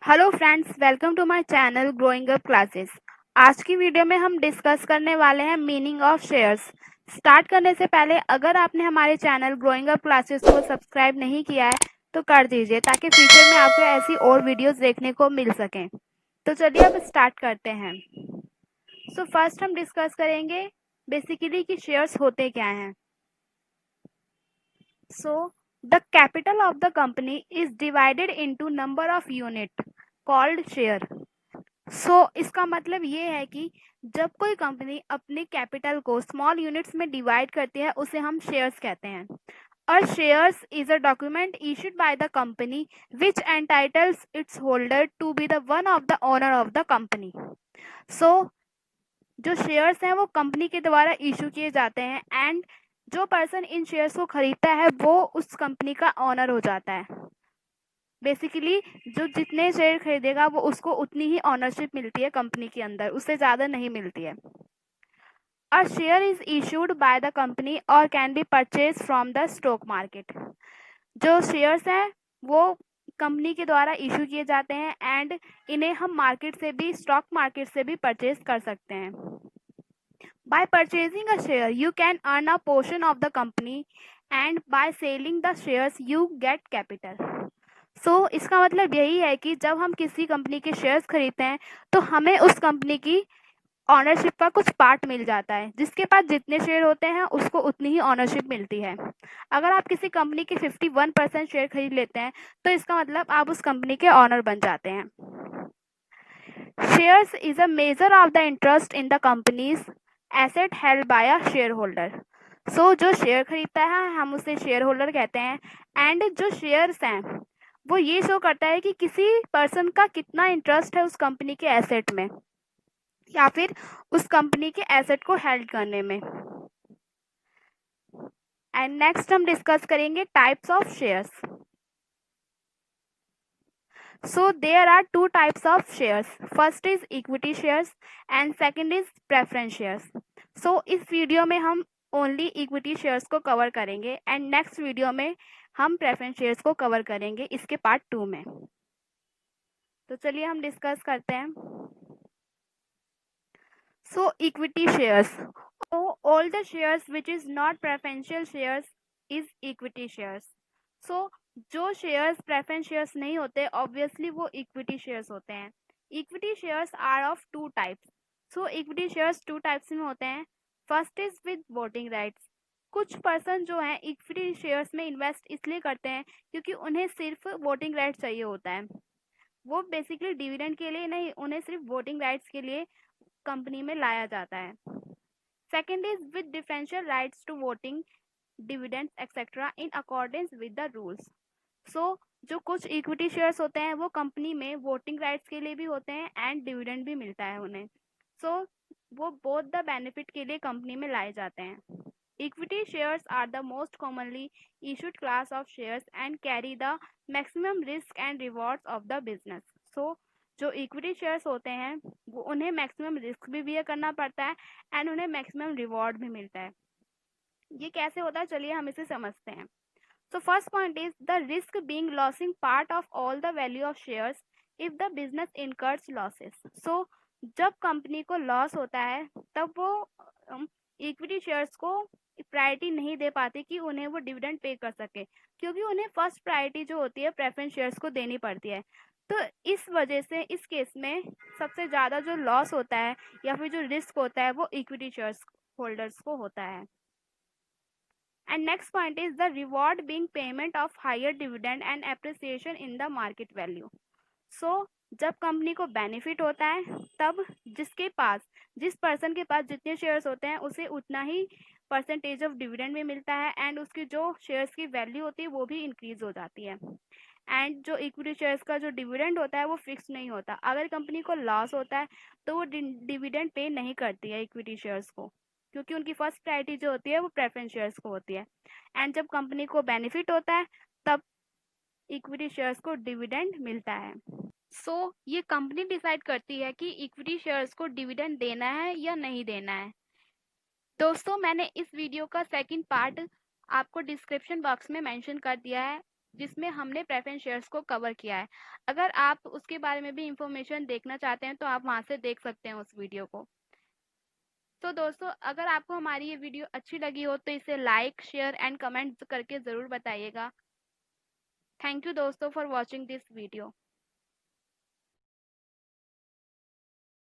Hello friends, welcome to my channel growing up classes. आज की video में हम डिस्कस करने वाले हैं मीनिंग ऑफ शेयर्स। स्टार्ट करने से पहले अगर आपने हमारे चैनल ग्रोइंग अप क्लासेस को सब्सक्राइब नहीं किया है तो कर दीजिए, ताकि फ्यूचर में आपको ऐसी और वीडियोस देखने को मिल सकें। तो चलिए अब स्टार्ट करते हैं। सो फर्स्ट हम डिस्कस करेंगे बेसिकली कि शेयर्स होते क्या हैं। So, the capital of the company is divided into number of unit called share. इसका मतलब ये है कि जब कोई कंपनी अपने कैपिटल को स्मॉल यूनिट्स में डिवाइड करती है उसे हम शेयर्स कहते हैं। और shares is a document issued by the company which entitles its holder to be the one of the owner of the company. So जो शेयर्स हैं वो कंपनी के द्वारा इशू किए जाते हैं एंड जो पर्सन इन शेयर्स को खरीदता है वो उस कंपनी का ऑनर हो जाता है। बेसिकली जो जितने शेयर खरीदेगा वो उसको उतनी ही ऑनरशिप मिलती है कंपनी के अंदर, उससे ज़्यादा नहीं मिलती है। A share is issued by the company और can be purchase from the stock market. जो शेयर्स हैं वो कंपनी के द्वारा इशू किए जाते हैं एंड इन्हें हम मार्केट से भी, स्टॉक मार्केट से भी परचेज कर सकते हैं। By purchasing a share, you can earn a portion of the company and by selling the shares you get capital. इसका मतलब यही है कि जब हम किसी कंपनी के शेयर्स खरीदते हैं तो हमें उस कंपनी की ऑनरशिप का कुछ पार्ट मिल जाता है। जिसके पास जितने शेयर होते हैं उसको उतनी ही ऑनरशिप मिलती है। अगर आप किसी कंपनी के 51% शेयर खरीद लेते हैं तो इसका मतलब आप उस कंपनी के ऑनर बन जाते हैं। Shares is a measure of the interest in the companies asset held by a share holder. जो शेयर खरीदता है हम उसे शेयर होल्डर कहते हैं एंड जो शेयर्स हैं वो ये शो करता है कि किसी पर्सन का कितना इंटरेस्ट है उस कंपनी के एसेट में या फिर उस कंपनी के एसेट को हेल्ड करने में। एंड नेक्स्ट हम डिस्कस करेंगे types of shares. So there are two types of shares. First is equity shares and second is preference shares. इस वीडियो में हम ओनली इक्विटी शेयर्स को कवर करेंगे एंड नेक्स्ट वीडियो में हम प्रेफरेंस शेयर्स को कवर करेंगे इसके पार्ट 2 में। तो चलिए हम डिस्कस करते हैं। Equity shares, all the shares which is not preferential shares is equity shares. जो शेयर्स प्रेफरेंस शेयर्स नहीं होते ऑब्वियसली वो इक्विटी शेयर्स होते हैं। Equity shares are of two types. Equity shares two types में होते हैं। First is with voting rights. कुछ पर्सन जो हैं इक्विटी शेयर्स में इन्वेस्ट इसलिए करते हैं क्योंकि उन्हें सिर्फ वोटिंग राइट्स चाहिए होता है। वो बेसिकली डिविडेंड के लिए नहीं, उन्हें सिर्फ वोटिंग राइट्स के लिए कंपनी में लाया जाता है। Second is with differential rights to voting, dividends etcetera in accordance with the rules. जो कुछ इक्विटी शेयर्स होते हैं वो कंपनी में वोटिंग राइट्स के लिए भी होते हैं एंड डिविडेंड भी मिलता है उन्हें। वो बोथ द बेनिफिट के लिए कंपनी में लाए जाते हैं। Equity shares are the most commonly issued class of shares and carry the maximum risk and rewards of the business. जो इक्विटी शेयर्स होते हैं वो उन्हें मैक्सिमम रिस्क भी बियर करना पड़ता है एंड उन्हें मैक्सिमम रिवॉर्ड भी मिलता है। ये कैसे होता है, चलिए हम इसे समझते हैं। First point is the risk being losing part of all the value of shares if the business incurs losses. जब कंपनी को लॉस होता है तब वो इक्विटी शेयर्स को प्रायोरिटी नहीं दे पाती कि उन्हें वो डिविडेंड पे कर सके, क्योंकि उन्हें फर्स्ट प्रायोरिटी जो होती है प्रेफरेंस शेयर्स को देनी पड़ती है। तो इस वजह से इस केस में सबसे ज़्यादा जो लॉस होता है या फिर जो रिस्क होता है वो इक्विटी शेयर्स होल्डर्स को होता है। And next point is the reward being payment of higher dividend and appreciation in the market value. जब कंपनी को बेनिफिट होता है तब जिस पर्सन के पास जितने शेयर्स होते हैं उसे उतना ही परसेंटेज ऑफ डिविडेंड भी मिलता है एंड उसकी जो शेयर्स की वैल्यू होती है वो भी इंक्रीज हो जाती है। एंड जो इक्विटी शेयर्स का जो डिविडेंड होता है वो फिक्स नहीं होता। अगर कंपनी को लॉस होता है तो वो डिविडेंड पे नहीं करती है इक्विटी शेयर्स को, क्योंकि उनकी फर्स्ट प्रायोरिटी जो होती है वो प्रेफरेंस शेयर्स को होती है। एंड जब कंपनी को बेनिफिट होता है तब इक्विटी शेयर्स को डिविडेंड मिलता है। ये कंपनी डिसाइड करती है कि इक्विटी शेयर्स को डिविडेंड देना है या नहीं देना है। दोस्तों, मैंने इस वीडियो का सेकंड पार्ट आपको डिस्क्रिप्शन बॉक्स में मेंशन कर दिया है। जिसमें हमने प्रेफरेंस शेयर्स को कवर किया है। अगर आप उसके बारे में भी इंफॉर्मेशन देखना चाहते हैं तो आप वहाँ से देख सकते हैं उस वीडियो को। तो दोस्तों, अगर आपको हमारी ये वीडियो अच्छी लगी हो तो इसे लाइक, शेयर एंड कमेंट करके ज़रूर बताइएगा। थैंक यू दोस्तों फॉर वॉचिंग दिस वीडियो।